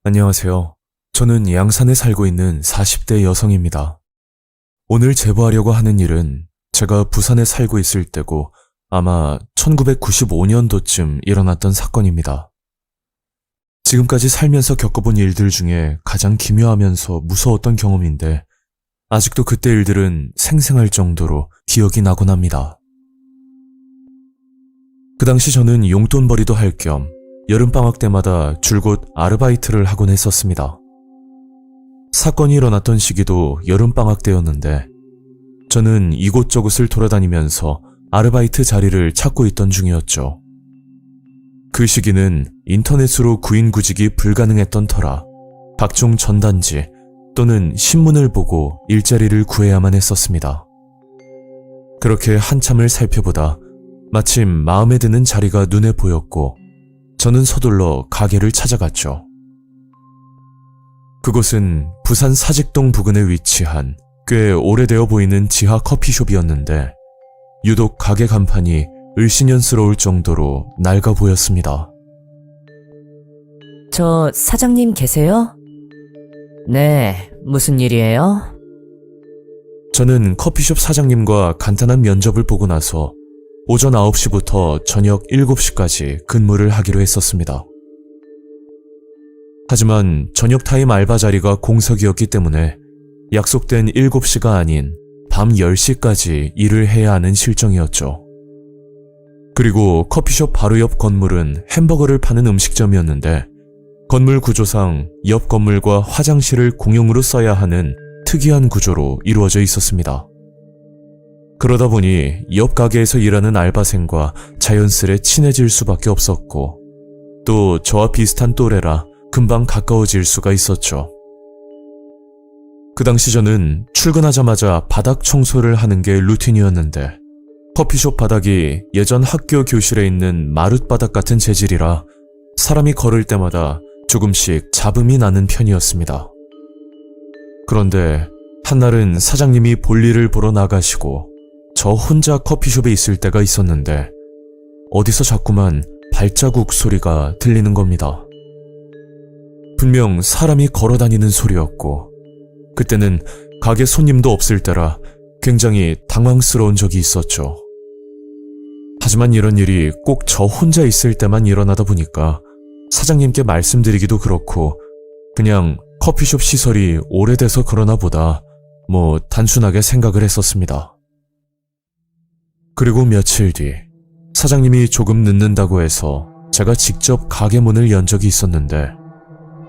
안녕하세요. 저는 양산에 살고 있는 40대 여성입니다. 오늘 제보하려고 하는 일은 제가 부산에 살고 있을 때고 아마 1995년도쯤 일어났던 사건입니다. 지금까지 살면서 겪어본 일들 중에 가장 기묘하면서 무서웠던 경험인데 아직도 그때 일들은 생생할 정도로 기억이 나곤 합니다. 그 당시 저는 용돈벌이도 할 겸 여름방학 때마다 줄곧 아르바이트를 하곤 했었습니다. 사건이 일어났던 시기도 여름방학 때였는데 저는 이곳저곳을 돌아다니면서 아르바이트 자리를 찾고 있던 중이었죠. 그 시기는 인터넷으로 구인구직이 불가능했던 터라 각종 전단지 또는 신문을 보고 일자리를 구해야만 했었습니다. 그렇게 한참을 살펴보다 마침 마음에 드는 자리가 눈에 보였고 저는 서둘러 가게를 찾아갔죠. 그곳은 부산 사직동 부근에 위치한 꽤 오래되어 보이는 지하 커피숍이었는데 유독 가게 간판이 을씨년스러울 정도로 낡아 보였습니다. 저 사장님 계세요? 네, 무슨 일이에요? 저는 커피숍 사장님과 간단한 면접을 보고 나서 오전 9시부터 저녁 7시까지 근무를 하기로 했었습니다. 하지만 저녁 타임 알바 자리가 공석이었기 때문에 약속된 7시가 아닌 밤 10시까지 일을 해야 하는 실정이었죠. 그리고 커피숍 바로 옆 건물은 햄버거를 파는 음식점이었는데 건물 구조상 옆 건물과 화장실을 공용으로 써야 하는 특이한 구조로 이루어져 있었습니다. 그러다 보니 옆 가게에서 일하는 알바생과 자연스레 친해질 수밖에 없었고 또 저와 비슷한 또래라 금방 가까워질 수가 있었죠. 그 당시 저는 출근하자마자 바닥 청소를 하는 게 루틴이었는데 커피숍 바닥이 예전 학교 교실에 있는 마룻바닥 같은 재질이라 사람이 걸을 때마다 조금씩 잡음이 나는 편이었습니다. 그런데 한날은 사장님이 볼일을 보러 나가시고 저 혼자 커피숍에 있을 때가 있었는데 어디서 자꾸만 발자국 소리가 들리는 겁니다. 분명 사람이 걸어다니는 소리였고 그때는 가게 손님도 없을 때라 굉장히 당황스러운 적이 있었죠. 하지만 이런 일이 꼭 저 혼자 있을 때만 일어나다 보니까 사장님께 말씀드리기도 그렇고 그냥 커피숍 시설이 오래돼서 그러나 보다 단순하게 생각을 했었습니다. 그리고 며칠 뒤 사장님이 조금 늦는다고 해서 제가 직접 가게 문을 연 적이 있었는데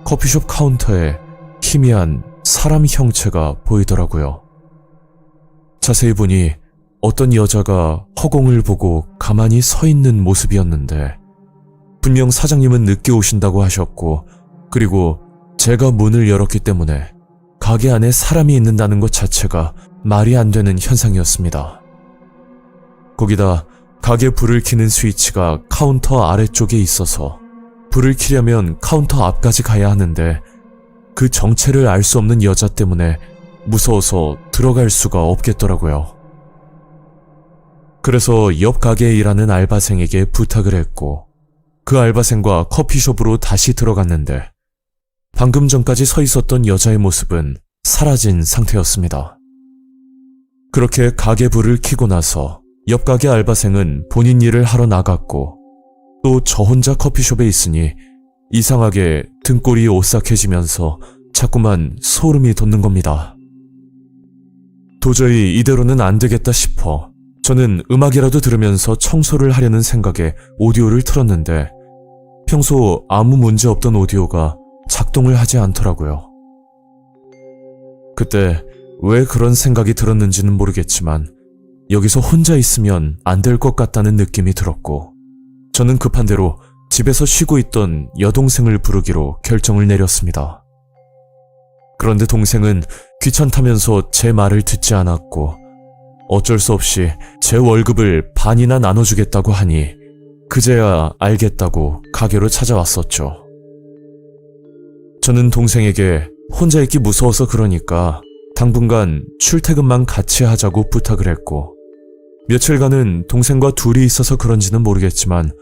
커피숍 카운터에 희미한 사람 형체가 보이더라고요. 자세히 보니 어떤 여자가 허공을 보고 가만히 서 있는 모습이었는데 분명 사장님은 늦게 오신다고 하셨고 그리고 제가 문을 열었기 때문에 가게 안에 사람이 있는다는 것 자체가 말이 안 되는 현상이었습니다. 거기다 가게 불을 켜는 스위치가 카운터 아래쪽에 있어서 불을 켜려면 카운터 앞까지 가야 하는데 그 정체를 알 수 없는 여자 때문에 무서워서 들어갈 수가 없겠더라고요. 그래서 옆 가게에 일하는 알바생에게 부탁을 했고 그 알바생과 커피숍으로 다시 들어갔는데 방금 전까지 서 있었던 여자의 모습은 사라진 상태였습니다. 그렇게 가게 불을 켜고 나서 옆 가게 알바생은 본인 일을 하러 나갔고 또 저 혼자 커피숍에 있으니 이상하게 등골이 오싹해지면서 자꾸만 소름이 돋는 겁니다. 도저히 이대로는 안 되겠다 싶어 저는 음악이라도 들으면서 청소를 하려는 생각에 오디오를 틀었는데 평소 아무 문제 없던 오디오가 작동을 하지 않더라고요. 그때 왜 그런 생각이 들었는지는 모르겠지만 여기서 혼자 있으면 안 될 것 같다는 느낌이 들었고 저는 급한 대로 집에서 쉬고 있던 여동생을 부르기로 결정을 내렸습니다. 그런데 동생은 귀찮다면서 제 말을 듣지 않았고 어쩔 수 없이 제 월급을 반이나 나눠주겠다고 하니 그제야 알겠다고 가게로 찾아왔었죠. 저는 동생에게 혼자 있기 무서워서 그러니까 당분간 출퇴근만 같이 하자고 부탁을 했고 며칠간은 동생과 둘이 있어서 그런지는 모르겠지만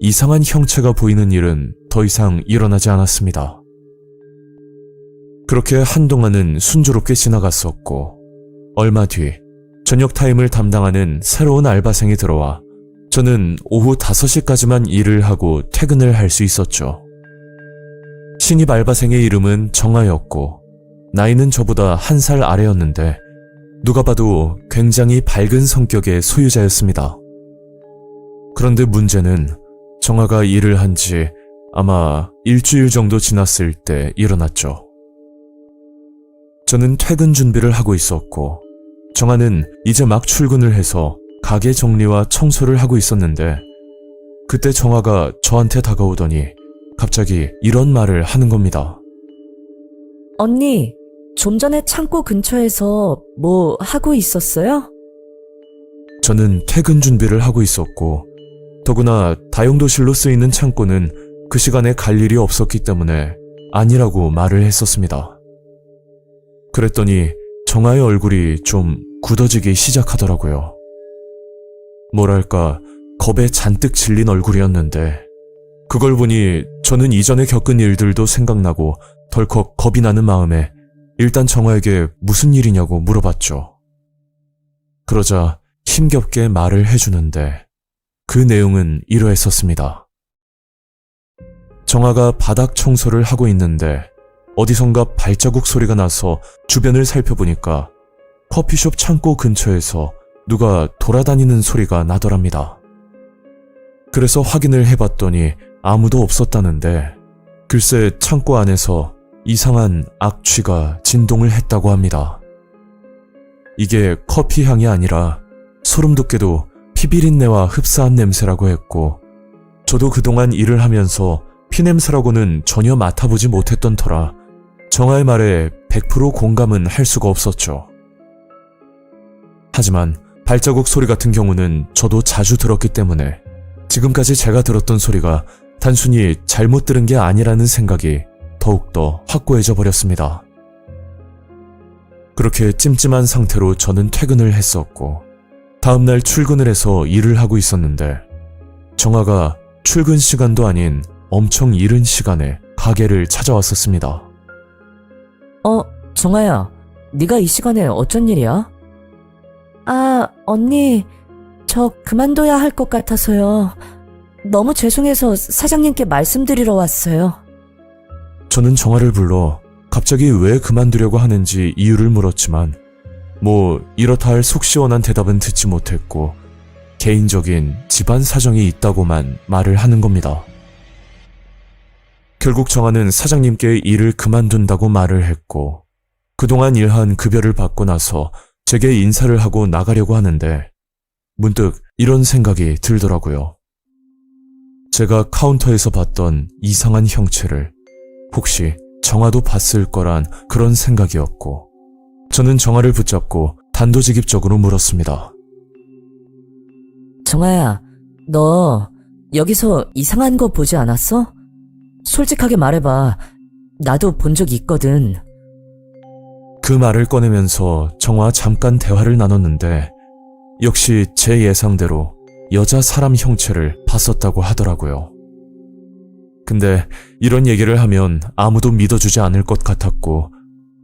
이상한 형체가 보이는 일은 더 이상 일어나지 않았습니다. 그렇게 한동안은 순조롭게 지나갔었고 얼마 뒤 저녁 타임을 담당하는 새로운 알바생이 들어와 저는 오후 5시까지만 일을 하고 퇴근을 할 수 있었죠. 신입 알바생의 이름은 정아였고 나이는 저보다 1살 아래였는데 누가 봐도 굉장히 밝은 성격의 소유자였습니다. 그런데 문제는 정아가 일을 한 지 아마 일주일 정도 지났을 때 일어났죠. 저는 퇴근 준비를 하고 있었고 정아는 이제 막 출근을 해서 가게 정리와 청소를 하고 있었는데 그때 정아가 저한테 다가오더니 갑자기 이런 말을 하는 겁니다. 언니, 좀 전에 창고 근처에서 뭐 하고 있었어요? 저는 퇴근 준비를 하고 있었고 더구나 다용도실로 쓰이는 창고는 그 시간에 갈 일이 없었기 때문에 아니라고 말을 했었습니다. 그랬더니 정아의 얼굴이 좀 굳어지기 시작하더라고요. 뭐랄까 겁에 잔뜩 질린 얼굴이었는데 그걸 보니 저는 이전에 겪은 일들도 생각나고 덜컥 겁이 나는 마음에 일단 정아에게 무슨 일이냐고 물어봤죠. 그러자 힘겹게 말을 해주는데 그 내용은 이러했었습니다. 정아가 바닥 청소를 하고 있는데 어디선가 발자국 소리가 나서 주변을 살펴보니까 커피숍 창고 근처에서 누가 돌아다니는 소리가 나더랍니다. 그래서 확인을 해봤더니 아무도 없었다는데 글쎄 창고 안에서 이상한 악취가 진동을 했다고 합니다. 이게 커피 향이 아니라 소름 돋게도 피비린내와 흡사한 냄새라고 했고 저도 그동안 일을 하면서 피냄새라고는 전혀 맡아보지 못했던 터라 정아의 말에 100% 공감은 할 수가 없었죠. 하지만 발자국 소리 같은 경우는 저도 자주 들었기 때문에 지금까지 제가 들었던 소리가 단순히 잘못 들은 게 아니라는 생각이 더욱더 확고해져 버렸습니다. 그렇게 찜찜한 상태로 저는 퇴근을 했었고 다음날 출근을 해서 일을 하고 있었는데 정아가 출근 시간도 아닌 엄청 이른 시간에 가게를 찾아왔었습니다. 정아야, 네가 이 시간에 어쩐 일이야? 아, 언니, 저 그만둬야 할 것 같아서요. 너무 죄송해서 사장님께 말씀드리러 왔어요. 저는 정아를 불러 갑자기 왜 그만두려고 하는지 이유를 물었지만 뭐 이렇다 할 속 시원한 대답은 듣지 못했고 개인적인 집안 사정이 있다고만 말을 하는 겁니다. 결국 정아는 사장님께 일을 그만둔다고 말을 했고 그동안 일한 급여를 받고 나서 제게 인사를 하고 나가려고 하는데 문득 이런 생각이 들더라고요. 제가 카운터에서 봤던 이상한 형체를 혹시 정아도 봤을 거란 그런 생각이었고 저는 정아를 붙잡고 단도직입적으로 물었습니다. 정아야, 너 여기서 이상한 거 보지 않았어? 솔직하게 말해봐. 나도 본 적 있거든. 그 말을 꺼내면서 정아와 잠깐 대화를 나눴는데 역시 제 예상대로 여자 사람 형체를 봤었다고 하더라고요. 근데 이런 얘기를 하면 아무도 믿어주지 않을 것 같았고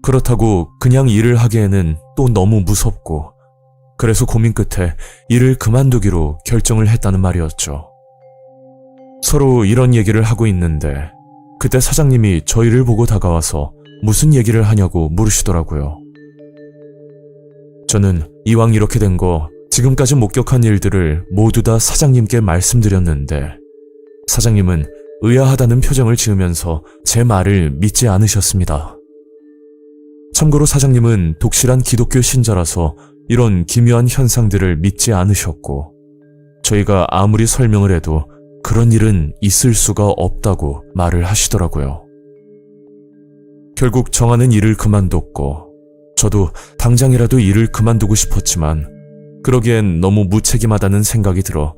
그렇다고 그냥 일을 하기에는 또 너무 무섭고 그래서 고민 끝에 일을 그만두기로 결정을 했다는 말이었죠. 서로 이런 얘기를 하고 있는데 그때 사장님이 저희를 보고 다가와서 무슨 얘기를 하냐고 물으시더라고요. 저는 이왕 이렇게 된 거 지금까지 목격한 일들을 모두 다 사장님께 말씀드렸는데 사장님은 의아하다는 표정을 지으면서 제 말을 믿지 않으셨습니다. 참고로 사장님은 독실한 기독교 신자라서 이런 기묘한 현상들을 믿지 않으셨고 저희가 아무리 설명을 해도 그런 일은 있을 수가 없다고 말을 하시더라고요. 결국 정아는 일을 그만뒀고 저도 당장이라도 일을 그만두고 싶었지만 그러기엔 너무 무책임하다는 생각이 들어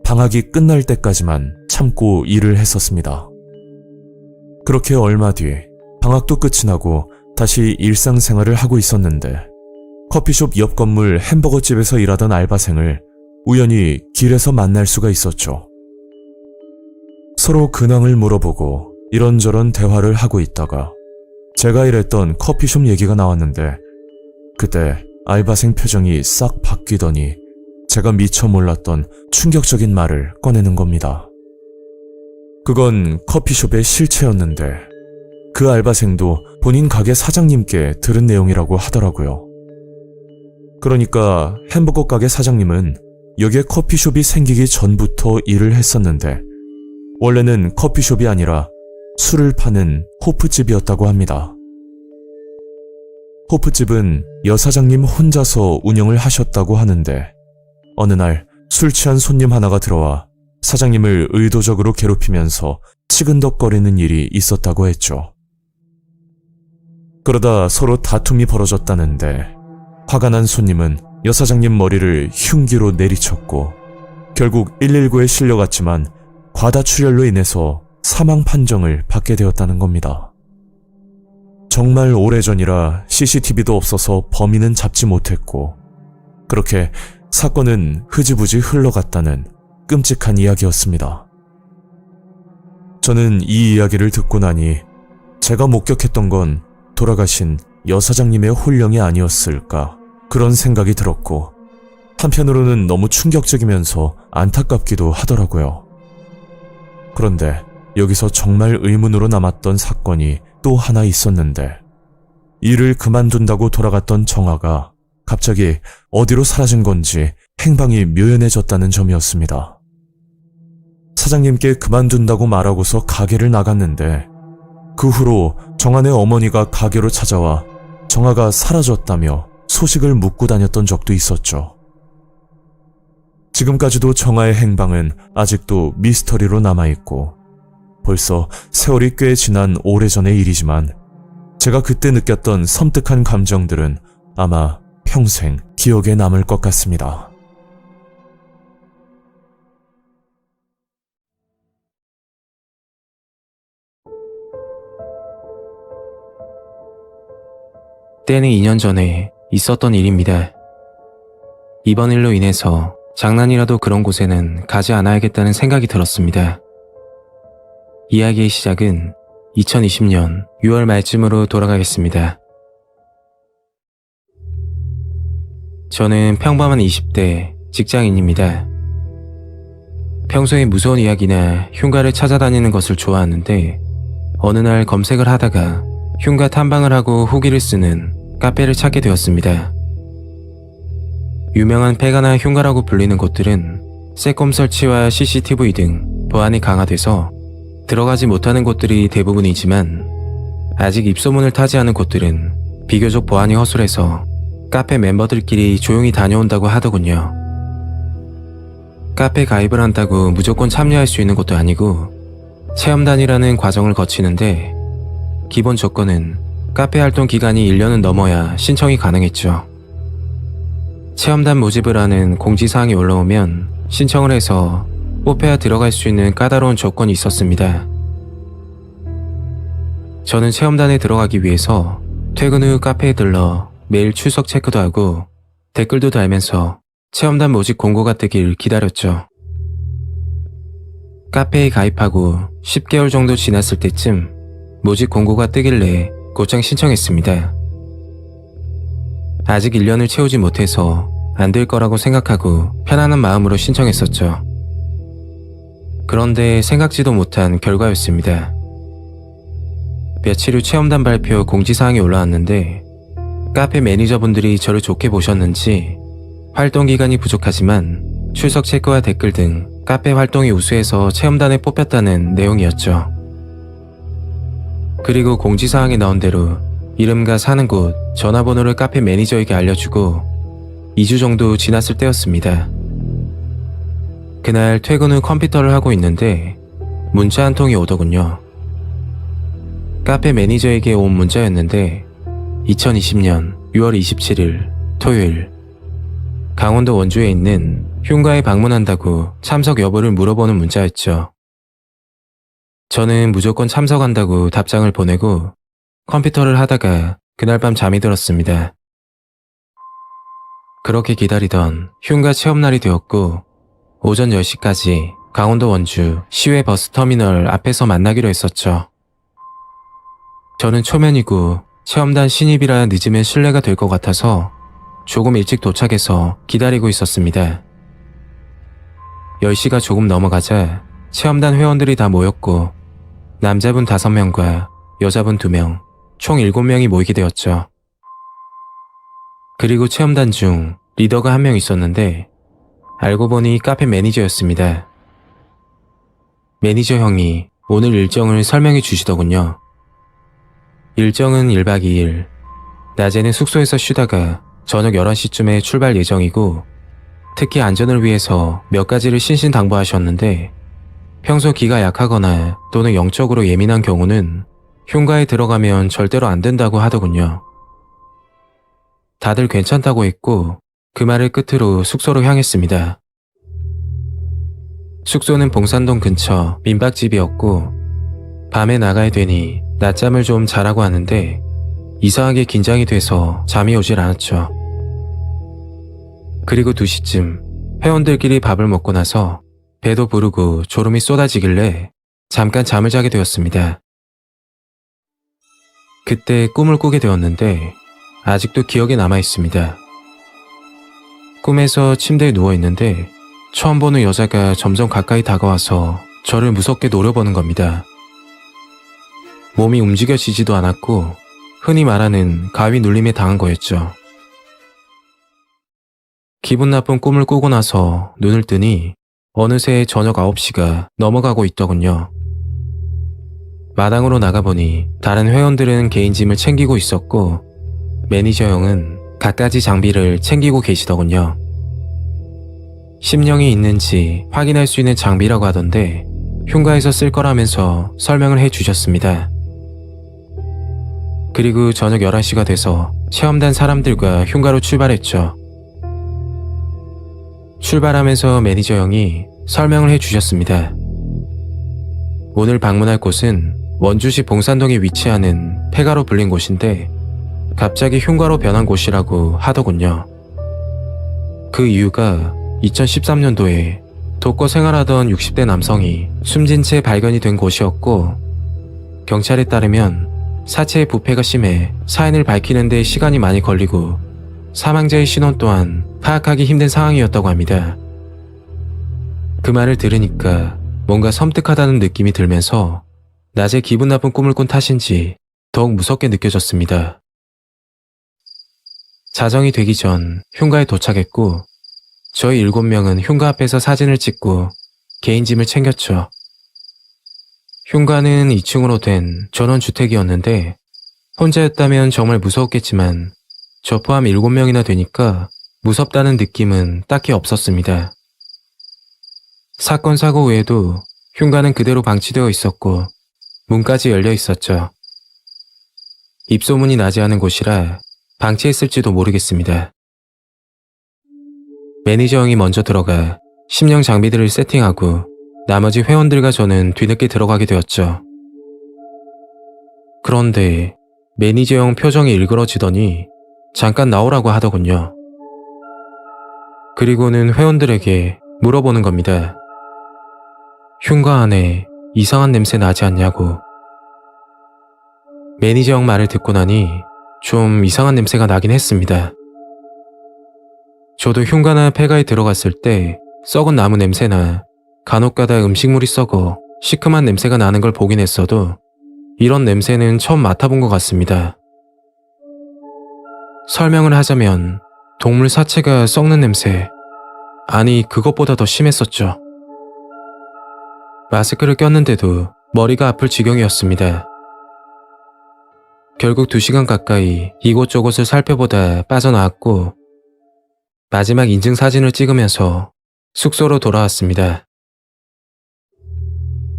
방학이 끝날 때까지만 참고 일을 했었습니다. 그렇게 얼마 뒤 방학도 끝이 나고 다시 일상생활을 하고 있었는데 커피숍 옆 건물 햄버거집에서 일하던 알바생을 우연히 길에서 만날 수가 있었죠. 서로 근황을 물어보고 이런저런 대화를 하고 있다가 제가 일했던 커피숍 얘기가 나왔는데 그때 알바생 표정이 싹 바뀌더니 제가 미처 몰랐던 충격적인 말을 꺼내는 겁니다. 그건 커피숍의 실체였는데 그 알바생도 본인 가게 사장님께 들은 내용이라고 하더라고요. 그러니까 햄버거 가게 사장님은 여기에 커피숍이 생기기 전부터 일을 했었는데 원래는 커피숍이 아니라 술을 파는 호프집이었다고 합니다. 호프집은 여사장님 혼자서 운영을 하셨다고 하는데 어느 날 술 취한 손님 하나가 들어와 사장님을 의도적으로 괴롭히면서 치근덕거리는 일이 있었다고 했죠. 그러다 서로 다툼이 벌어졌다는데 화가 난 손님은 여사장님 머리를 흉기로 내리쳤고 결국 119에 실려갔지만 과다출혈로 인해서 사망 판정을 받게 되었다는 겁니다. 정말 오래전이라 CCTV도 없어서 범인은 잡지 못했고 그렇게 사건은 흐지부지 흘러갔다는 끔찍한 이야기였습니다. 저는 이 이야기를 듣고 나니 제가 목격했던 건 돌아가신 여사장님의 혼령이 아니었을까 그런 생각이 들었고 한편으로는 너무 충격적이면서 안타깝기도 하더라고요. 그런데 여기서 정말 의문으로 남았던 사건이 또 하나 있었는데 일을 그만둔다고 돌아갔던 정아가 갑자기 어디로 사라진 건지 행방이 묘연해졌다는 점이었습니다. 사장님께 그만둔다고 말하고서 가게를 나갔는데 그 후로 정아네 어머니가 가게로 찾아와 정아가 사라졌다며 소식을 묻고 다녔던 적도 있었죠. 지금까지도 정아의 행방은 아직도 미스터리로 남아있고 벌써 세월이 꽤 지난 오래전의 일이지만 제가 그때 느꼈던 섬뜩한 감정들은 아마 평생 기억에 남을 것 같습니다. 때는 2년 전에 있었던 일입니다. 이번 일로 인해서 장난이라도 그런 곳에는 가지 않아야겠다는 생각이 들었습니다. 이야기의 시작은 2020년 6월 말쯤으로 돌아가겠습니다. 저는 평범한 20대 직장인입니다. 평소에 무서운 이야기나 흉가를 찾아다니는 것을 좋아하는데 어느 날 검색을 하다가 흉가 탐방을 하고 후기를 쓰는 카페를 찾게 되었습니다. 유명한 폐가나 흉가라고 불리는 곳들은 세콤 설치와 CCTV 등 보안이 강화돼서 들어가지 못하는 곳들이 대부분이지만 아직 입소문을 타지 않은 곳들은 비교적 보안이 허술해서 카페 멤버들끼리 조용히 다녀온다고 하더군요. 카페 가입을 한다고 무조건 참여할 수 있는 것도 아니고 체험단이라는 과정을 거치는데 기본 조건은 카페 활동 기간이 1년은 넘어야 신청이 가능했죠. 체험단 모집을 하는 공지사항이 올라오면 신청을 해서 뽑혀야 들어갈 수 있는 까다로운 조건이 있었습니다. 저는 체험단에 들어가기 위해서 퇴근 후 카페에 들러 매일 출석 체크도 하고 댓글도 달면서 체험단 모집 공고가 뜨길 기다렸죠. 카페에 가입하고 10개월 정도 지났을 때쯤 모집 공고가 뜨길래 곧장 신청했습니다. 아직 1년을 채우지 못해서 안 될 거라고 생각하고 편안한 마음으로 신청했었죠. 그런데 생각지도 못한 결과였습니다. 며칠 후 체험단 발표 공지사항이 올라왔는데 카페 매니저분들이 저를 좋게 보셨는지 활동 기간이 부족하지만 출석 체크와 댓글 등 카페 활동이 우수해서 체험단에 뽑혔다는 내용이었죠. 그리고 공지사항에 나온 대로 이름과 사는 곳, 전화번호를 카페 매니저에게 알려주고 2주 정도 지났을 때였습니다. 그날 퇴근 후 컴퓨터를 하고 있는데 문자 한 통이 오더군요. 카페 매니저에게 온 문자였는데 2020년 6월 27일 토요일, 강원도 원주에 있는 흉가에 방문한다고 참석 여부를 물어보는 문자였죠. 저는 무조건 참석한다고 답장을 보내고 컴퓨터를 하다가 그날 밤 잠이 들었습니다. 그렇게 기다리던 흉가 체험날이 되었고 오전 10시까지 강원도 원주 시외 버스터미널 앞에서 만나기로 했었죠. 저는 초면이고 체험단 신입이라 늦으면 실례가 될 것 같아서 조금 일찍 도착해서 기다리고 있었습니다. 10시가 조금 넘어가자 체험단 회원들이 다 모였고 남자분 5명과 여자분 2명, 총 7명이 모이게 되었죠. 그리고 체험단 중 리더가 1명 있었는데 알고 보니 카페 매니저였습니다. 매니저 형이 오늘 일정을 설명해 주시더군요. 일정은 1박 2일, 낮에는 숙소에서 쉬다가 저녁 11시쯤에 출발 예정이고 특히 안전을 위해서 몇 가지를 신신당부하셨는데 평소 기가 약하거나 또는 영적으로 예민한 경우는 흉가에 들어가면 절대로 안 된다고 하더군요. 다들 괜찮다고 했고 그 말을 끝으로 숙소로 향했습니다. 숙소는 봉산동 근처 민박집이었고 밤에 나가야 되니 낮잠을 좀 자라고 하는데 이상하게 긴장이 돼서 잠이 오질 않았죠. 그리고 2시쯤 회원들끼리 밥을 먹고 나서 배도 부르고 졸음이 쏟아지길래 잠깐 잠을 자게 되었습니다. 그때 꿈을 꾸게 되었는데 아직도 기억에 남아 있습니다. 꿈에서 침대에 누워 있는데 처음 보는 여자가 점점 가까이 다가와서 저를 무섭게 노려보는 겁니다. 몸이 움직여지지도 않았고 흔히 말하는 가위 눌림에 당한 거였죠. 기분 나쁜 꿈을 꾸고 나서 눈을 뜨니 어느새 저녁 9시가 넘어가고 있더군요. 마당으로 나가보니 다른 회원들은 개인 짐을 챙기고 있었고 매니저 형은 갖가지 장비를 챙기고 계시더군요. 심령이 있는지 확인할 수 있는 장비라고 하던데 흉가에서 쓸 거라면서 설명을 해주셨습니다. 그리고 저녁 11시가 돼서 체험단 사람들과 흉가로 출발했죠. 출발하면서 매니저 형이 설명을 해주셨습니다. 오늘 방문할 곳은 원주시 봉산동에 위치하는 폐가로 불린 곳인데 갑자기 흉가로 변한 곳이라고 하더군요. 그 이유가 2013년도에 독거 생활하던 60대 남성이 숨진 채 발견이 된 곳이었고 경찰에 따르면 사체의 부패가 심해 사인을 밝히는 데 시간이 많이 걸리고 사망자의 신원 또한 파악하기 힘든 상황이었다고 합니다. 그 말을 들으니까 뭔가 섬뜩하다는 느낌이 들면서 낮에 기분 나쁜 꿈을 꾼 탓인지 더욱 무섭게 느껴졌습니다. 자정이 되기 전 흉가에 도착했고 저희 7명은 흉가 앞에서 사진을 찍고 개인 짐을 챙겼죠. 흉가는 2층으로 된 전원주택이었는데 혼자였다면 정말 무서웠겠지만 저 포함 7명이나 되니까 무섭다는 느낌은 딱히 없었습니다. 사건 사고 외에도 흉가는 그대로 방치되어 있었고 문까지 열려 있었죠. 입소문이 나지 않은 곳이라 방치했을지도 모르겠습니다. 매니저 형이 먼저 들어가 심령 장비들을 세팅하고 나머지 회원들과 저는 뒤늦게 들어가게 되었죠. 그런데 매니저 형 표정이 일그러지더니 잠깐 나오라고 하더군요. 그리고는 회원들에게 물어보는 겁니다. 흉가 안에 이상한 냄새 나지 않냐고. 매니저 형 말을 듣고 나니 좀 이상한 냄새가 나긴 했습니다. 저도 흉가나 폐가에 들어갔을 때 썩은 나무 냄새나 간혹가다 음식물이 썩어 시큼한 냄새가 나는 걸 보긴 했어도 이런 냄새는 처음 맡아본 것 같습니다. 설명을 하자면 동물 사체가 썩는 냄새, 아니 그것보다 더 심했었죠. 마스크를 꼈는데도 머리가 아플 지경이었습니다. 결국 2시간 가까이 이곳저곳을 살펴보다 빠져나왔고 마지막 인증 사진을 찍으면서 숙소로 돌아왔습니다.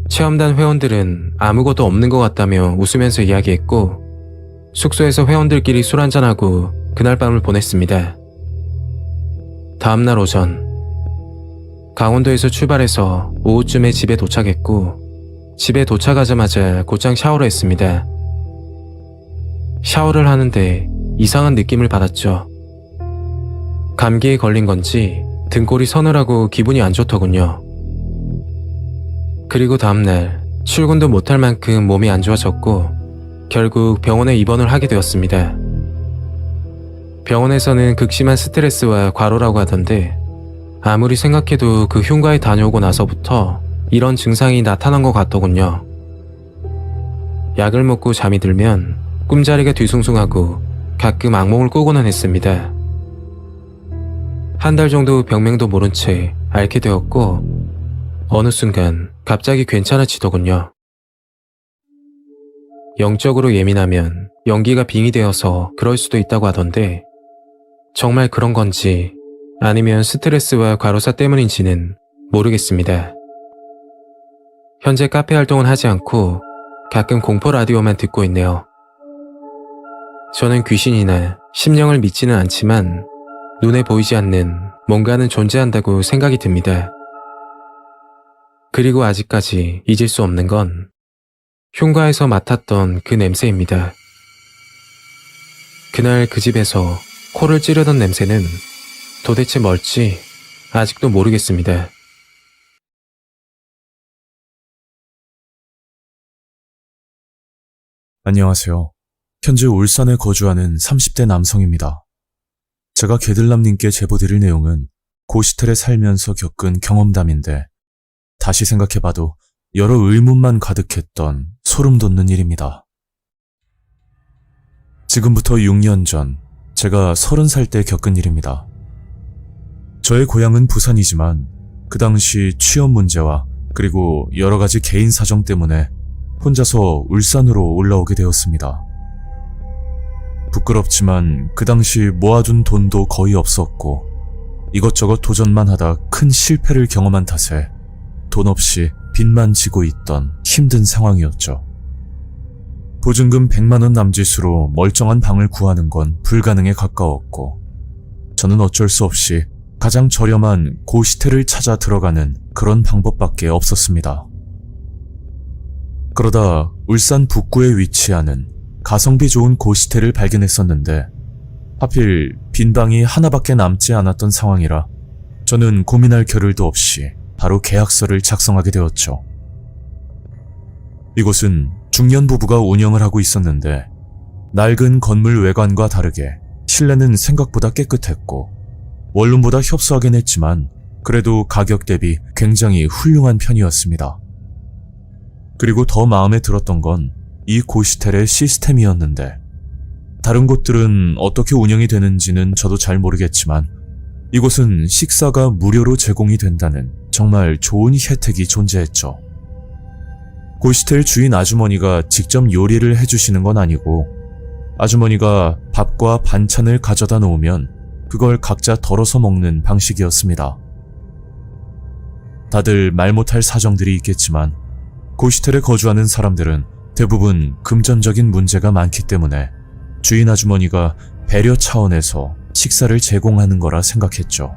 체험단 회원들은 아무것도 없는 것 같다며 웃으면서 이야기했고 숙소에서 회원들끼리 술 한잔하고 그날 밤을 보냈습니다. 다음날 오전, 강원도에서 출발해서 오후쯤에 집에 도착했고, 집에 도착하자마자 곧장 샤워를 했습니다. 샤워를 하는데 이상한 느낌을 받았죠. 감기에 걸린 건지 등골이 서늘하고 기분이 안 좋더군요. 그리고 다음날 출근도 못할 만큼 몸이 안 좋아졌고 결국 병원에 입원을 하게 되었습니다. 병원에서는 극심한 스트레스와 과로라고 하던데 아무리 생각해도 그 흉가에 다녀오고 나서부터 이런 증상이 나타난 것 같더군요. 약을 먹고 잠이 들면 꿈자리가 뒤숭숭하고 가끔 악몽을 꾸고는 했습니다. 한 달 정도 병명도 모른 채 앓게 되었고 어느 순간 갑자기 괜찮아지더군요. 영적으로 예민하면 연기가 빙이 되어서 그럴 수도 있다고 하던데 정말 그런 건지 아니면 스트레스와 과로사 때문인지는 모르겠습니다. 현재 카페 활동은 하지 않고 가끔 공포 라디오만 듣고 있네요. 저는 귀신이나 심령을 믿지는 않지만 눈에 보이지 않는 뭔가는 존재한다고 생각이 듭니다. 그리고 아직까지 잊을 수 없는 건 흉가에서 맡았던 그 냄새입니다. 그날 그 집에서 코를 찌르던 냄새는 도대체 뭘지 아직도 모르겠습니다. 안녕하세요. 현재 울산에 거주하는 30대 남성입니다. 제가 게들남님께 제보드릴 내용은 고시텔에 살면서 겪은 경험담인데 다시 생각해봐도 여러 의문만 가득했던 소름 돋는 일입니다. 지금부터 6년 전 제가 30살 때 겪은 일입니다. 저의 고향은 부산이지만 그 당시 취업 문제와 그리고 여러 가지 개인 사정 때문에 혼자서 울산으로 올라오게 되었습니다. 부끄럽지만 그 당시 모아둔 돈도 거의 없었고 이것저것 도전만 하다 큰 실패를 경험한 탓에 돈 없이 빚만 지고 있던 힘든 상황이었죠. 보증금 100만 원 남짓으로 멀쩡한 방을 구하는 건 불가능에 가까웠고 저는 어쩔 수 없이 가장 저렴한 고시텔을 찾아 들어가는 그런 방법밖에 없었습니다. 그러다 울산 북구에 위치하는 가성비 좋은 고시텔을 발견했었는데 하필 빈 방이 하나밖에 남지 않았던 상황이라 저는 고민할 겨를도 없이 바로 계약서를 작성하게 되었죠. 이곳은 중년 부부가 운영을 하고 있었는데 낡은 건물 외관과 다르게 실내는 생각보다 깨끗했고 원룸보다 협소하긴 했지만 그래도 가격 대비 굉장히 훌륭한 편이었습니다. 그리고 더 마음에 들었던 건 이 고시텔의 시스템이었는데 다른 곳들은 어떻게 운영이 되는지는 저도 잘 모르겠지만 이곳은 식사가 무료로 제공이 된다는 정말 좋은 혜택이 존재했죠. 고시텔 주인 아주머니가 직접 요리를 해주시는 건 아니고 아주머니가 밥과 반찬을 가져다 놓으면 그걸 각자 덜어서 먹는 방식이었습니다. 다들 말 못할 사정들이 있겠지만 고시텔에 거주하는 사람들은 대부분 금전적인 문제가 많기 때문에 주인 아주머니가 배려 차원에서 식사를 제공하는 거라 생각했죠.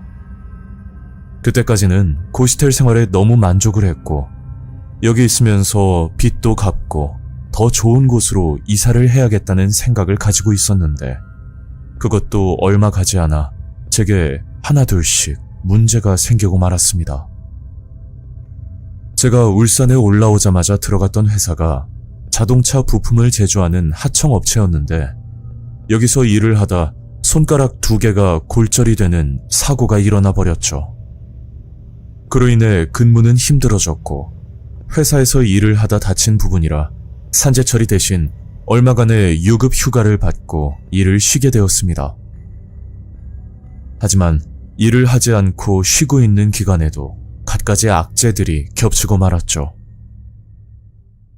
그때까지는 고시텔 생활에 너무 만족을 했고 여기 있으면서 빚도 갚고 더 좋은 곳으로 이사를 해야겠다는 생각을 가지고 있었는데 그것도 얼마 가지 않아 제게 하나둘씩 문제가 생기고 말았습니다. 제가 울산에 올라오자마자 들어갔던 회사가 자동차 부품을 제조하는 하청업체였는데 여기서 일을 하다 손가락 2개가 골절이 되는 사고가 일어나 버렸죠. 그로 인해 근무는 힘들어졌고 회사에서 일을 하다 다친 부분이라 산재 처리 대신 얼마간의 유급 휴가를 받고 일을 쉬게 되었습니다. 하지만 일을 하지 않고 쉬고 있는 기간에도 갖가지 악재들이 겹치고 말았죠.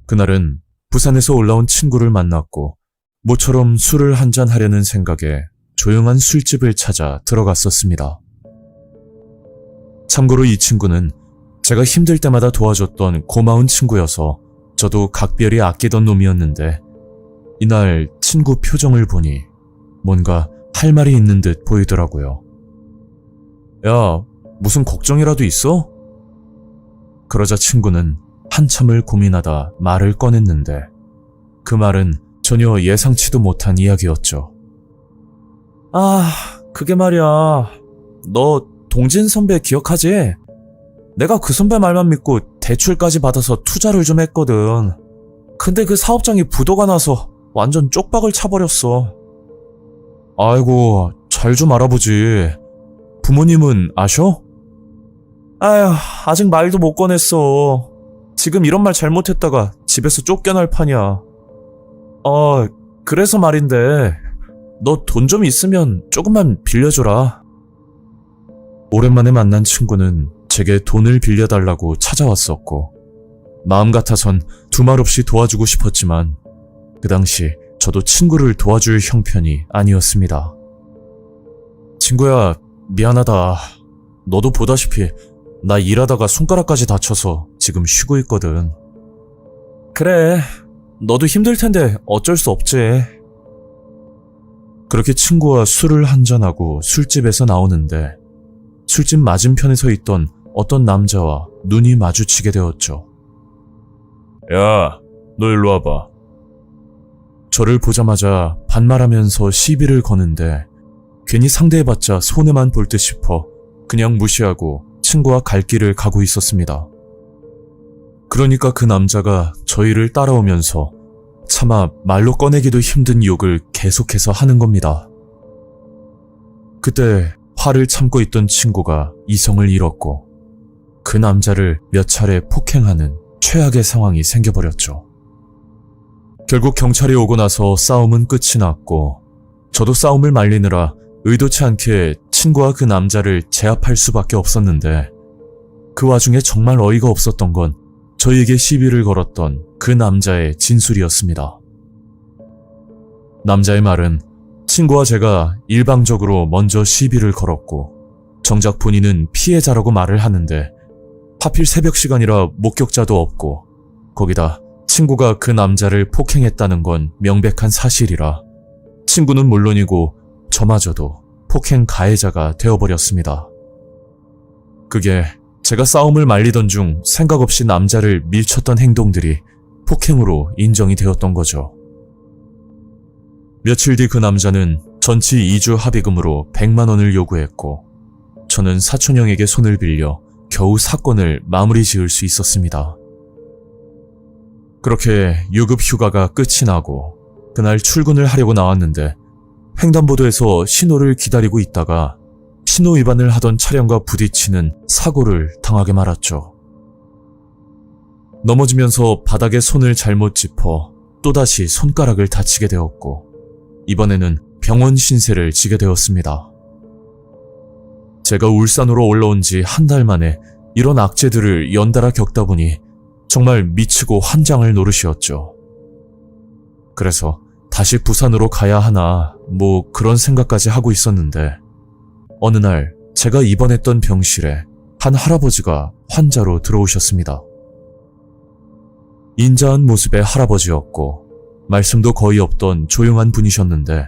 그날은 부산에서 올라온 친구를 만났고 모처럼 술을 한잔 하려는 생각에 조용한 술집을 찾아 들어갔었습니다. 참고로 이 친구는 제가 힘들 때마다 도와줬던 고마운 친구여서 저도 각별히 아끼던 놈이었는데 이날 친구 표정을 보니 뭔가 할 말이 있는 듯 보이더라고요. 야, 무슨 걱정이라도 있어? 그러자 친구는 한참을 고민하다 말을 꺼냈는데 그 말은 전혀 예상치도 못한 이야기였죠. 아, 그게 말이야. 너 동진 선배 기억하지? 내가 그 선배 말만 믿고 대출까지 받아서 투자를 좀 했거든. 근데 그 사업장이 부도가 나서 완전 쪽박을 차버렸어. 아이고, 잘 좀 알아보지. 부모님은 아셔? 아휴, 아직 말도 못 꺼냈어. 지금 이런 말 잘못했다가 집에서 쫓겨날 판이야. 그래서 말인데 너 돈 좀 있으면 조금만 빌려줘라. 오랜만에 만난 친구는 제게 돈을 빌려달라고 찾아왔었고 마음 같아선 두말 없이 도와주고 싶었지만 그 당시 저도 친구를 도와줄 형편이 아니었습니다. 친구야, 미안하다. 너도 보다시피 나 일하다가 손가락까지 다쳐서 지금 쉬고 있거든. 그래, 너도 힘들 텐데 어쩔 수 없지. 그렇게 친구와 술을 한잔하고 술집에서 나오는데 술집 맞은편에 서 있던 어떤 남자와 눈이 마주치게 되었죠. 야, 너 일로 와봐. 저를 보자마자 반말하면서 시비를 거는데 괜히 상대해봤자 손해만 볼 듯 싶어 그냥 무시하고 친구와 갈 길을 가고 있었습니다. 그러니까 그 남자가 저희를 따라오면서 차마 말로 꺼내기도 힘든 욕을 계속해서 하는 겁니다. 그때 화를 참고 있던 친구가 이성을 잃었고 그 남자를 몇 차례 폭행하는 최악의 상황이 생겨버렸죠. 결국 경찰이 오고 나서 싸움은 끝이 났고 저도 싸움을 말리느라 의도치 않게 친구와 그 남자를 제압할 수밖에 없었는데 그 와중에 정말 어이가 없었던 건 저희에게 시비를 걸었던 그 남자의 진술이었습니다. 남자의 말은 친구와 제가 일방적으로 먼저 시비를 걸었고 정작 본인은 피해자라고 말을 하는데 하필 새벽 시간이라 목격자도 없고 거기다 친구가 그 남자를 폭행했다는 건 명백한 사실이라 친구는 물론이고 저마저도 폭행 가해자가 되어버렸습니다. 그게 제가 싸움을 말리던 중 생각 없이 남자를 밀쳤던 행동들이 폭행으로 인정이 되었던 거죠. 며칠 뒤 그 남자는 전치 2주 합의금으로 100만 원을 요구했고 저는 사촌형에게 손을 빌려 겨우 사건을 마무리 지을 수 있었습니다. 그렇게 유급 휴가가 끝이 나고 그날 출근을 하려고 나왔는데 횡단보도에서 신호를 기다리고 있다가 신호 위반을 하던 차량과 부딪히는 사고를 당하게 말았죠. 넘어지면서 바닥에 손을 잘못 짚어 또다시 손가락을 다치게 되었고 이번에는 병원 신세를 지게 되었습니다. 제가 울산으로 올라온 지 한 달 만에 이런 악재들을 연달아 겪다 보니 정말 미치고 환장할 노릇이었죠. 그래서 다시 부산으로 가야 하나 뭐 그런 생각까지 하고 있었는데 어느 날 제가 입원했던 병실에 한 할아버지가 환자로 들어오셨습니다. 인자한 모습의 할아버지였고 말씀도 거의 없던 조용한 분이셨는데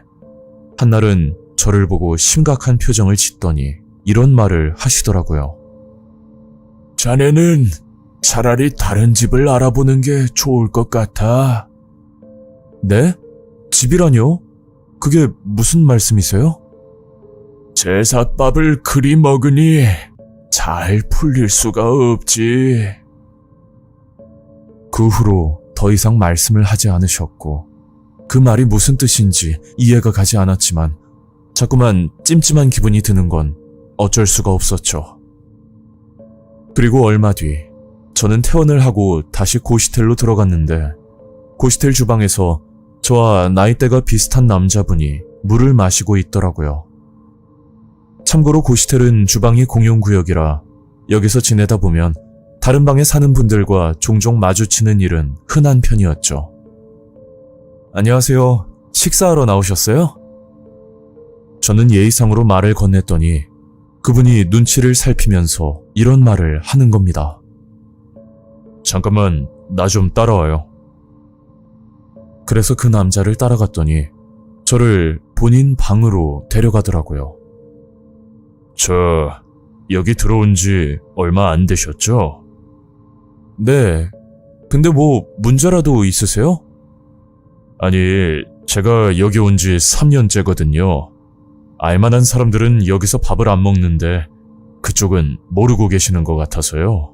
한날은 저를 보고 심각한 표정을 짓더니 이런 말을 하시더라고요. 자네는 차라리 다른 집을 알아보는 게 좋을 것 같아. 네? 집이라뇨? 그게 무슨 말씀이세요? 제삿밥을 그리 먹으니 잘 풀릴 수가 없지. 그 후로 더 이상 말씀을 하지 않으셨고 그 말이 무슨 뜻인지 이해가 가지 않았지만 자꾸만 찜찜한 기분이 드는 건 어쩔 수가 없었죠. 그리고 얼마 뒤 저는 퇴원을 하고 다시 고시텔로 들어갔는데 고시텔 주방에서 저와 나이대가 비슷한 남자분이 물을 마시고 있더라고요. 참고로 고시텔은 주방이 공용구역이라 여기서 지내다 보면 다른 방에 사는 분들과 종종 마주치는 일은 흔한 편이었죠. 안녕하세요. 식사하러 나오셨어요? 저는 예의상으로 말을 건넸더니 그분이 눈치를 살피면서 이런 말을 하는 겁니다. 잠깐만, 나 좀 따라와요. 그래서 그 남자를 따라갔더니 저를 본인 방으로 데려가더라고요. 저, 여기 들어온 지 얼마 안 되셨죠? 네. 근데 뭐 문제라도 있으세요? 아니, 제가 여기 온 지 3년째거든요. 알만한 사람들은 여기서 밥을 안 먹는데 그쪽은 모르고 계시는 것 같아서요.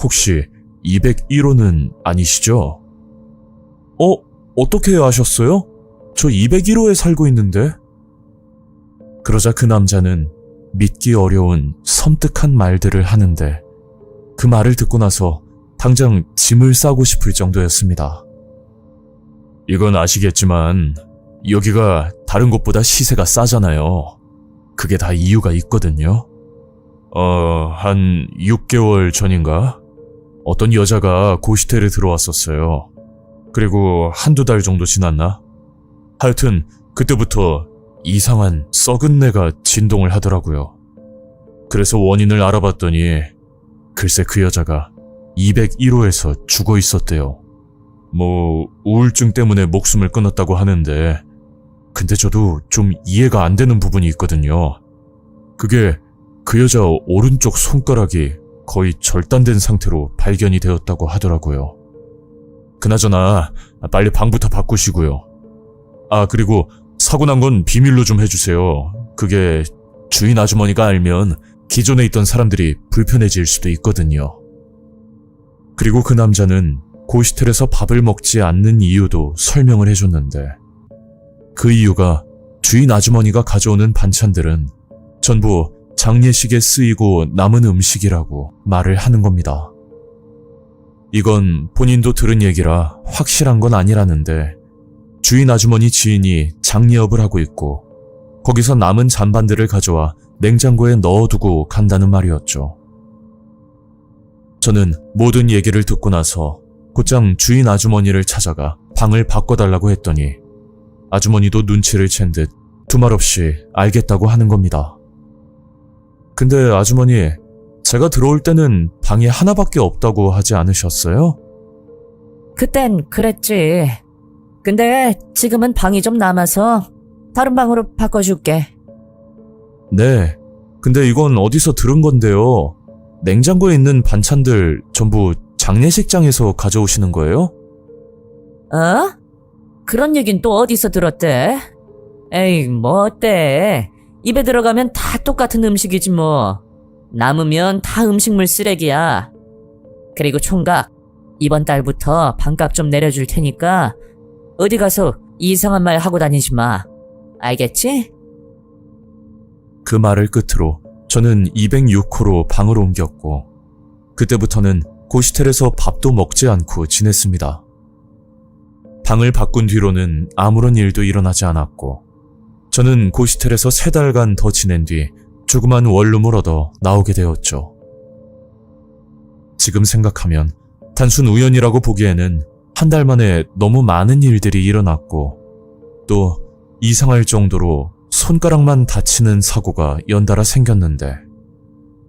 혹시 201호는 아니시죠? 어떻게 아셨어요? 저 201호에 살고 있는데? 그러자 그 남자는 믿기 어려운 섬뜩한 말들을 하는데 그 말을 듣고 나서 당장 짐을 싸고 싶을 정도였습니다. 이건 아시겠지만 여기가 다른 곳보다 시세가 싸잖아요. 그게 다 이유가 있거든요. 한 6개월 전인가? 어떤 여자가 고시텔에 들어왔었어요. 그리고 한두 달 정도 지났나? 하여튼 그때부터 이상한 썩은 내가 진동을 하더라고요. 그래서 원인을 알아봤더니 글쎄 그 여자가 201호에서 죽어 있었대요. 우울증 때문에 목숨을 끊었다고 하는데 근데 저도 좀 이해가 안 되는 부분이 있거든요. 그게 그 여자 오른쪽 손가락이 거의 절단된 상태로 발견이 되었다고 하더라고요. 그나저나 빨리 방부터 바꾸시고요. 그리고 사고 난 건 비밀로 좀 해주세요. 그게 주인 아주머니가 알면 기존에 있던 사람들이 불편해질 수도 있거든요. 그리고 그 남자는 고시텔에서 밥을 먹지 않는 이유도 설명을 해줬는데 그 이유가 주인 아주머니가 가져오는 반찬들은 전부 장례식에 쓰이고 남은 음식이라고 말을 하는 겁니다. 이건 본인도 들은 얘기라 확실한 건 아니라는데 주인 아주머니 지인이 장례업을 하고 있고 거기서 남은 잔반들을 가져와 냉장고에 넣어두고 간다는 말이었죠. 저는 모든 얘기를 듣고 나서 곧장 주인 아주머니를 찾아가 방을 바꿔달라고 했더니 아주머니도 눈치를 챈 듯 두말 없이 알겠다고 하는 겁니다. 근데 아주머니, 제가 들어올 때는 방이 하나밖에 없다고 하지 않으셨어요? 그땐 그랬지. 근데 지금은 방이 좀 남아서 다른 방으로 바꿔줄게. 네, 근데 이건 어디서 들은 건데요? 냉장고에 있는 반찬들 전부 장례식장에서 가져오시는 거예요? 그런 얘긴 또 어디서 들었대? 에이, 뭐 어때? 입에 들어가면 다 똑같은 음식이지 뭐. 남으면 다 음식물 쓰레기야. 그리고 총각, 이번 달부터 방값 좀 내려줄 테니까 어디 가서 이상한 말 하고 다니지 마. 알겠지? 그 말을 끝으로 저는 206호로 방을 옮겼고 그때부터는 고시텔에서 밥도 먹지 않고 지냈습니다. 방을 바꾼 뒤로는 아무런 일도 일어나지 않았고 저는 고시텔에서 3달간 더 지낸 뒤 조그만 원룸을 얻어 나오게 되었죠. 지금 생각하면 단순 우연이라고 보기에는 한 달 만에 너무 많은 일들이 일어났고 또 이상할 정도로 손가락만 다치는 사고가 연달아 생겼는데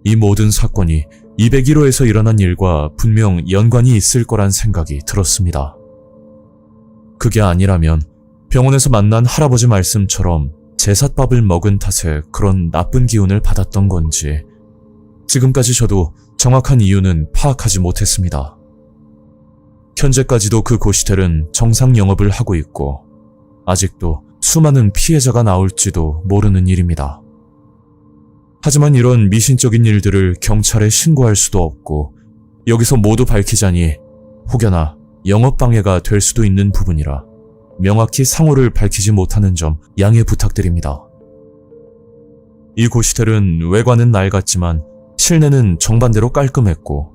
이 모든 사건이 201호에서 일어난 일과 분명 연관이 있을 거란 생각이 들었습니다. 그게 아니라면 병원에서 만난 할아버지 말씀처럼 제삿밥을 먹은 탓에 그런 나쁜 기운을 받았던 건지 지금까지 저도 정확한 이유는 파악하지 못했습니다. 현재까지도 그 고시텔은 정상 영업을 하고 있고 아직도 수많은 피해자가 나올지도 모르는 일입니다. 하지만 이런 미신적인 일들을 경찰에 신고할 수도 없고 여기서 모두 밝히자니 혹여나 영업방해가 될 수도 있는 부분이라 명확히 상호를 밝히지 못하는 점 양해 부탁드립니다. 이 고시텔은 외관은 낡았지만 실내는 정반대로 깔끔했고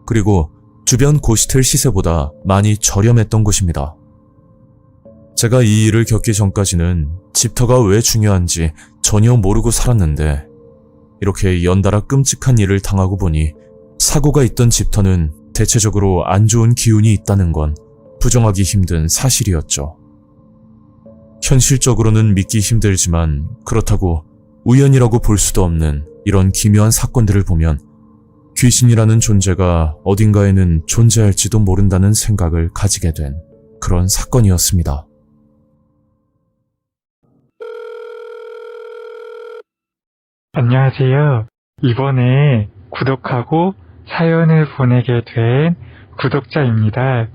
그리고 주변 고시텔 시세보다 많이 저렴했던 곳입니다. 제가 이 일을 겪기 전까지는 집터가 왜 중요한지 전혀 모르고 살았는데 이렇게 연달아 끔찍한 일을 당하고 보니 사고가 있던 집터는 대체적으로 안 좋은 기운이 있다는 건 부정하기 힘든 사실이었죠. 현실적으로는 믿기 힘들지만 그렇다고 우연이라고 볼 수도 없는 이런 기묘한 사건들을 보면 귀신이라는 존재가 어딘가에는 존재할지도 모른다는 생각을 가지게 된 그런 사건이었습니다. 안녕하세요. 이번에 구독하고 사연을 보내게 된 구독자입니다.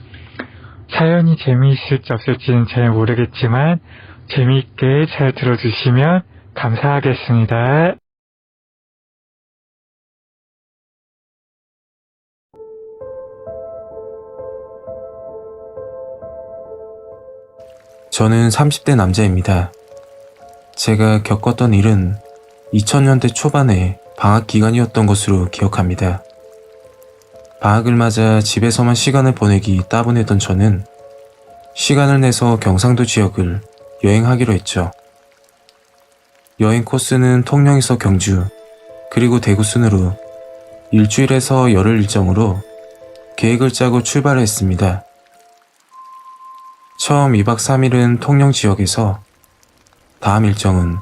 사연이 재미있을지 없을지는 잘 모르겠지만 재미있게 잘 들어주시면 감사하겠습니다. 저는 30대 남자입니다. 제가 겪었던 일은 2000년대 초반에 방학 기간이었던 것으로 기억합니다. 방학을 맞아 집에서만 시간을 보내기 따분했던 저는 시간을 내서 경상도 지역을 여행하기로 했죠. 여행 코스는 통영에서 경주, 그리고 대구 순으로 일주일에서 열흘 일정으로 계획을 짜고 출발했습니다. 처음 2박 3일은 통영 지역에서, 다음 일정은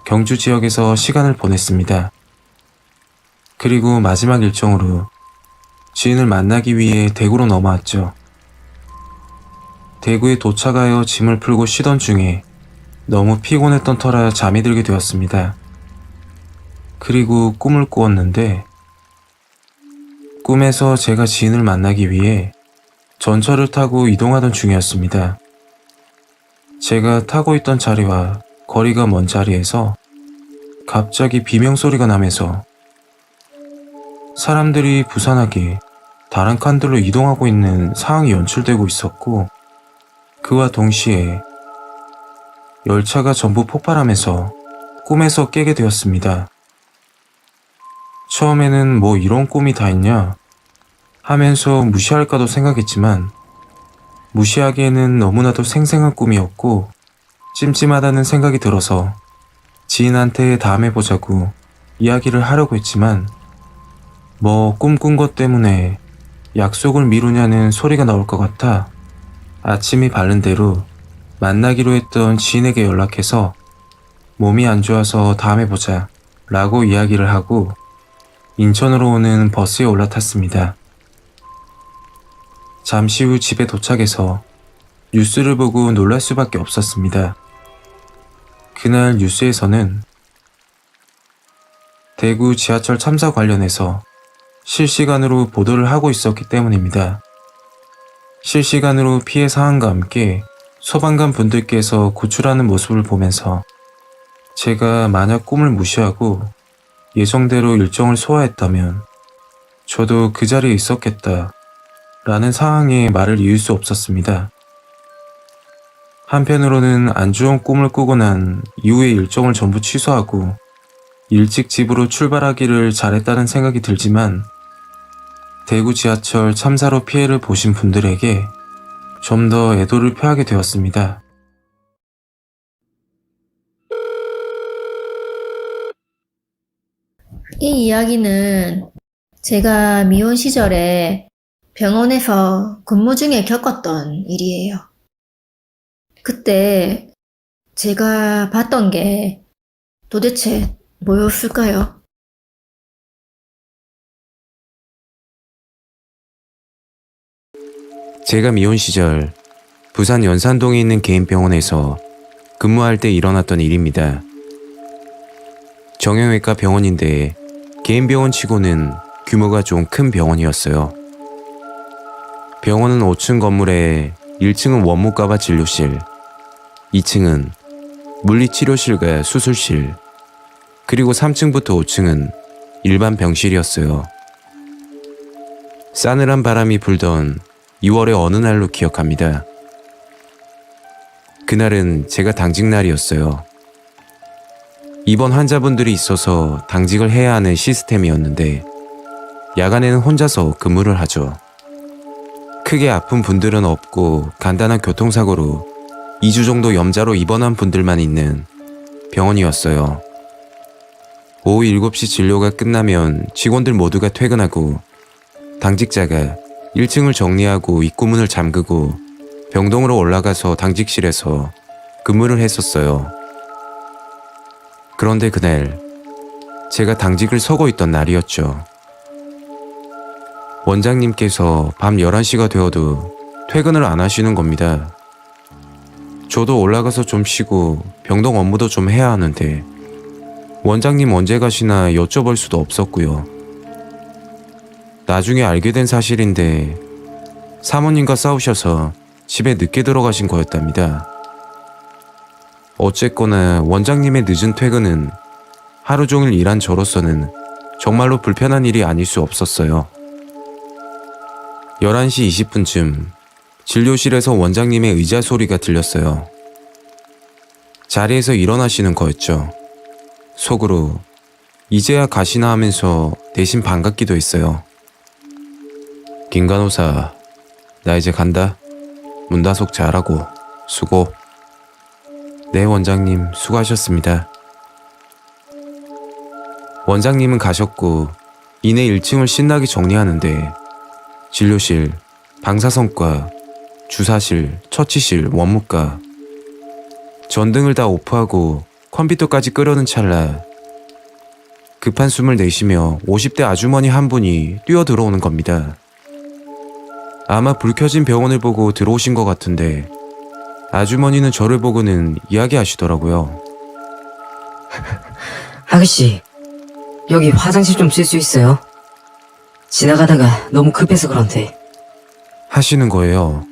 경주 지역에서 시간을 보냈습니다. 그리고 마지막 일정으로 지인을 만나기 위해 대구로 넘어왔죠. 대구에 도착하여 짐을 풀고 쉬던 중에 너무 피곤했던 터라 잠이 들게 되었습니다. 그리고 꿈을 꾸었는데, 꿈에서 제가 지인을 만나기 위해 전철을 타고 이동하던 중이었습니다. 제가 타고 있던 자리와 거리가 먼 자리에서 갑자기 비명소리가 나면서 사람들이 부산하게 다른 칸들로 이동하고 있는 상황이 연출되고 있었고, 그와 동시에 열차가 전부 폭발하면서 꿈에서 깨게 되었습니다. 처음에는 뭐 이런 꿈이 다 있냐 하면서 무시할까도 생각했지만, 무시하기에는 너무나도 생생한 꿈이었고 찜찜하다는 생각이 들어서 지인한테 다음에 보자고 이야기를 하려고 했지만, 뭐 꿈 꾼 것 때문에 약속을 미루냐는 소리가 나올 것 같아 아침이 밝은 대로 만나기로 했던 지인에게 연락해서 몸이 안 좋아서 다음에 보자 라고 이야기를 하고 인천으로 오는 버스에 올라탔습니다. 잠시 후 집에 도착해서 뉴스를 보고 놀랄 수밖에 없었습니다. 그날 뉴스에서는 대구 지하철 참사 관련해서 실시간으로 보도를 하고 있었기 때문입니다. 실시간으로 피해 사항과 함께 소방관 분들께서 구출하는 모습을 보면서 제가 만약 꿈을 무시하고 예정대로 일정을 소화했다면 저도 그 자리에 있었겠다 라는 상황에 말을 이을 수 없었습니다. 한편으로는 안 좋은 꿈을 꾸고 난 이후의 일정을 전부 취소하고 일찍 집으로 출발하기를 잘했다는 생각이 들지만, 대구 지하철 참사로 피해를 보신 분들에게 좀 더 애도를 표하게 되었습니다. 이 이야기는 제가 미혼 시절에 병원에서 근무 중에 겪었던 일이에요. 그때 제가 봤던 게 도대체 뭐였을까요? 제가 미혼 시절 부산 연산동에 있는 개인 병원에서 근무할 때 일어났던 일입니다. 정형외과 병원인데 개인 병원 치고는 규모가 좀 큰 병원이었어요. 병원은 5층 건물에 1층은 원무과와 진료실, 2층은 물리치료실과 수술실, 그리고 3층부터 5층은 일반 병실이었어요. 싸늘한 바람이 불던 2월의 어느 날로 기억합니다. 그날은 제가 당직 날이었어요. 입원 환자분들이 있어서 당직을 해야 하는 시스템이었는데 야간에는 혼자서 근무를 하죠. 크게 아픈 분들은 없고 간단한 교통사고로 2주 정도 염자로 입원한 분들만 있는 병원이었어요. 오후 7시 진료가 끝나면 직원들 모두가 퇴근하고 당직자가 1층을 정리하고 입구문을 잠그고 병동으로 올라가서 당직실에서 근무를 했었어요. 그런데 그날 제가 당직을 서고 있던 날이었죠. 원장님께서 밤 11시가 되어도 퇴근을 안 하시는 겁니다. 저도 올라가서 좀 쉬고 병동 업무도 좀 해야 하는데 원장님 언제 가시나 여쭤볼 수도 없었고요. 나중에 알게 된 사실인데 사모님과 싸우셔서 집에 늦게 들어가신 거였답니다. 어쨌거나 원장님의 늦은 퇴근은 하루 종일 일한 저로서는 정말로 불편한 일이 아닐 수 없었어요. 11시 20분쯤 진료실에서 원장님의 의자 소리가 들렸어요. 자리에서 일어나시는 거였죠. 속으로 이제야 가시나 하면서 대신 반갑기도 했어요. 김 간호사, 나 이제 간다. 문단속 잘하고 수고. 네, 원장님 수고하셨습니다. 원장님은 가셨고 이내 1층을 신나게 정리하는데 진료실, 방사선과, 주사실, 처치실, 원무과, 전등을 다 오프하고 컴퓨터까지 끄려는 찰나 급한 숨을 내쉬며 50대 아주머니 한 분이 뛰어 들어오는 겁니다. 아마 불 켜진 병원을 보고 들어오신 것 같은데 아주머니는 저를 보고는 이야기하시더라고요. 아가씨, 여기 화장실 좀 쓸 수 있어요? 지나가다가 너무 급해서 그런데. 하시는 거예요.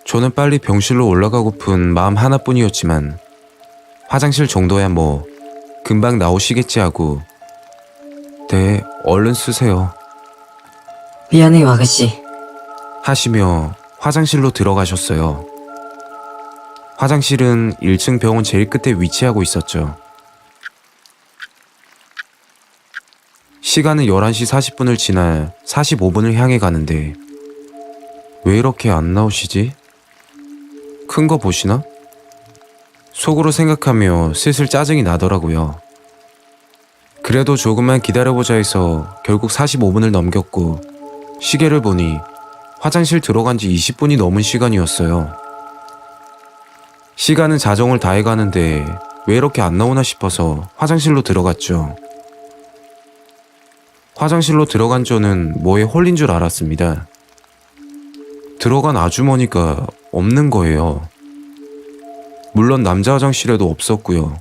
저는 빨리 병실로 올라가고픈 마음 하나뿐이었지만 화장실 정도야 뭐 금방 나오시겠지 하고 네, 얼른 쓰세요 미안해요, 아가씨. 하시며 화장실로 들어가셨어요. 화장실은 1층 병원 제일 끝에 위치하고 있었죠. 시간은 11시 40분을 지나 45분을 향해 가는데 왜 이렇게 안 나오시지? 큰 거 보시나? 속으로 생각하며 슬슬 짜증이 나더라고요. 그래도 조금만 기다려보자 해서 결국 45분을 넘겼고 시계를 보니 화장실 들어간 지 20분이 넘은 시간이었어요. 시간은 자정을 다해 가는데 왜 이렇게 안 나오나 싶어서 화장실로 들어갔죠. 화장실로 들어간 저는 뭐에 홀린 줄 알았습니다. 들어간 아주머니가 없는 거예요. 물론 남자 화장실에도 없었고요.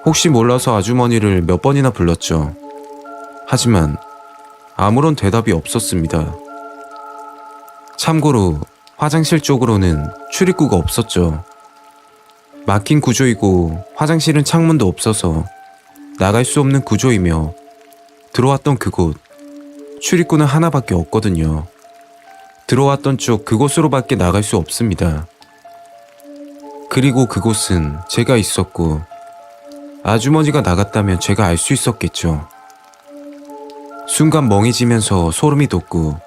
혹시 몰라서 아주머니를 몇 번이나 불렀죠. 하지만 아무런 대답이 없었습니다. 참고로 화장실 쪽으로는 출입구가 없었죠. 막힌 구조이고 화장실은 창문도 없어서 나갈 수 없는 구조이며 들어왔던 그곳, 출입구는 하나밖에 없거든요. 들어왔던 쪽 그곳으로밖에 나갈 수 없습니다. 그리고 그곳은 제가 있었고 아주머니가 나갔다면 제가 알 수 있었겠죠. 순간 멍해지면서 소름이 돋고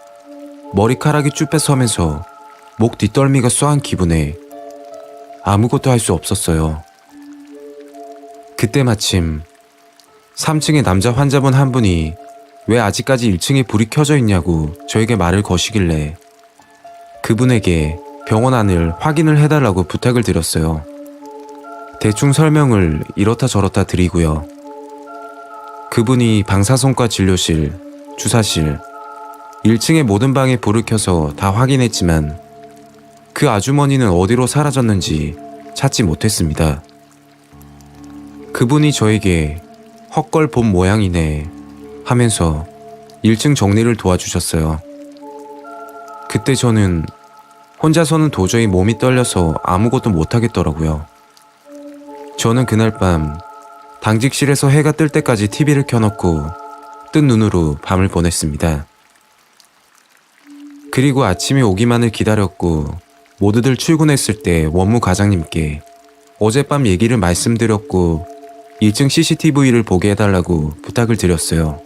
머리카락이 쭈뼛서면서 목 뒷덜미가 쏘한 기분에 아무것도 할 수 없었어요. 그때 마침 3층의 남자 환자분 한 분이 왜 아직까지 1층에 불이 켜져 있냐고 저에게 말을 거시길래 그분에게 병원 안을 확인을 해달라고 부탁을 드렸어요. 대충 설명을 이렇다 저렇다 드리고요. 그분이 방사선과 진료실, 주사실, 1층의 모든 방에 불을 켜서 다 확인했지만 그 아주머니는 어디로 사라졌는지 찾지 못했습니다. 그분이 저에게 헛걸 본 모양이네 하면서 1층 정리를 도와주셨어요. 그때 저는 혼자서는 도저히 몸이 떨려서 아무것도 못하겠더라고요. 저는 그날 밤 당직실에서 해가 뜰 때까지 TV를 켜놓고 뜬 눈으로 밤을 보냈습니다. 그리고 아침이 오기만을 기다렸고 모두들 출근했을 때 원무 과장님께 어젯밤 얘기를 말씀드렸고 1층 CCTV를 보게 해달라고 부탁을 드렸어요.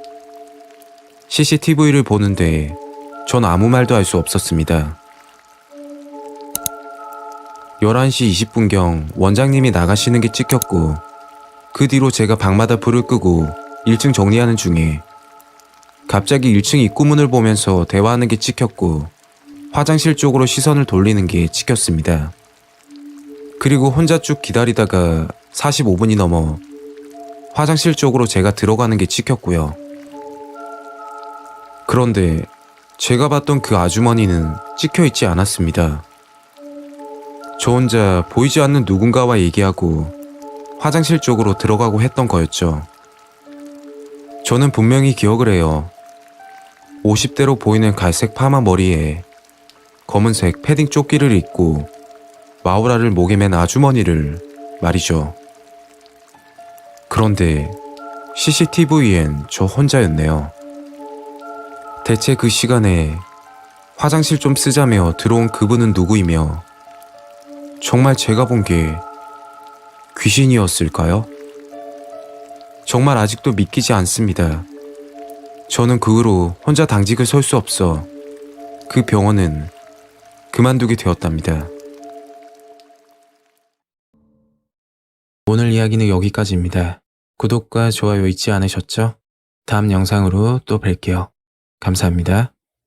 CCTV를 보는데 전 아무 말도 할 수 없었습니다. 11시 20분경 원장님이 나가시는 게 찍혔고 그 뒤로 제가 방마다 불을 끄고 1층 정리하는 중에 갑자기 1층 입구문을 보면서 대화하는 게 찍혔고 화장실 쪽으로 시선을 돌리는 게 찍혔습니다. 그리고 혼자 쭉 기다리다가 45분이 넘어 화장실 쪽으로 제가 들어가는 게 찍혔고요. 그런데 제가 봤던 그 아주머니는 찍혀 있지 않았습니다. 저 혼자 보이지 않는 누군가와 얘기하고 화장실 쪽으로 들어가고 했던 거였죠. 저는 분명히 기억을 해요. 50대로 보이는 갈색 파마 머리에 검은색 패딩 조끼를 입고 마우라를 목에 맨 아주머니를 말이죠. 그런데 CCTV엔 저 혼자였네요. 대체 그 시간에 화장실 좀 쓰자며 들어온 그분은 누구이며 정말 제가 본 게 귀신이었을까요? 정말 아직도 믿기지 않습니다. 저는 그 후로 혼자 당직을 설 수 없어 그 병원은 그만두게 되었답니다. 오늘 이야기는 여기까지입니다. 구독과 좋아요 잊지 않으셨죠? 다음 영상으로 또 뵐게요. 감사합니다.